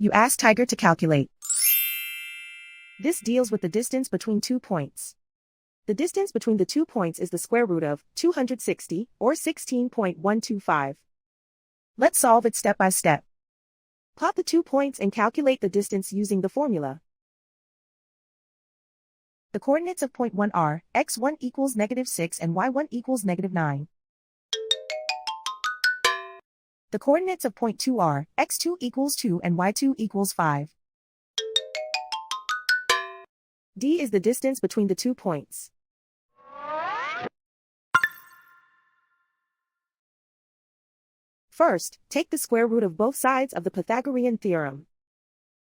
You ask Tiger to calculate. This deals with the distance between 2 points. The distance between the 2 points is the square root of 260, or 16.125. Let's solve it step by step. Plot the 2 points and calculate the distance using the formula. The coordinates of point 1 are x1 equals -6 and y1 equals -9. The coordinates of point 2 are x2 equals 2 and y2 equals 5. D is the distance between the 2 points. First, take the square root of both sides of the Pythagorean theorem.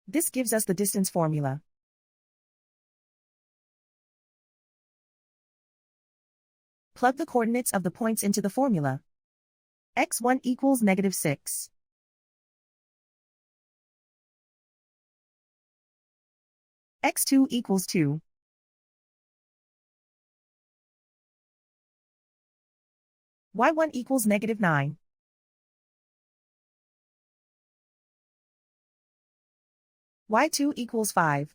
This gives us the distance formula. Plug the coordinates of the points into the formula. x1 equals -6. x2 equals 2. y1 equals -9. y2 equals 5.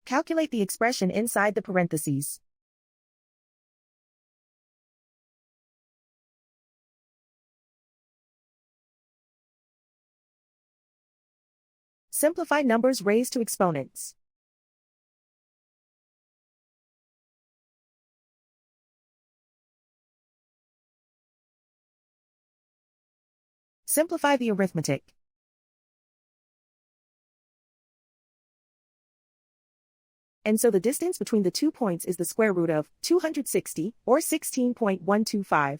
Calculate the expression inside the parentheses. Simplify numbers raised to exponents. Simplify the arithmetic. And so the distance between the 2 points is the square root of 260, or 16.125.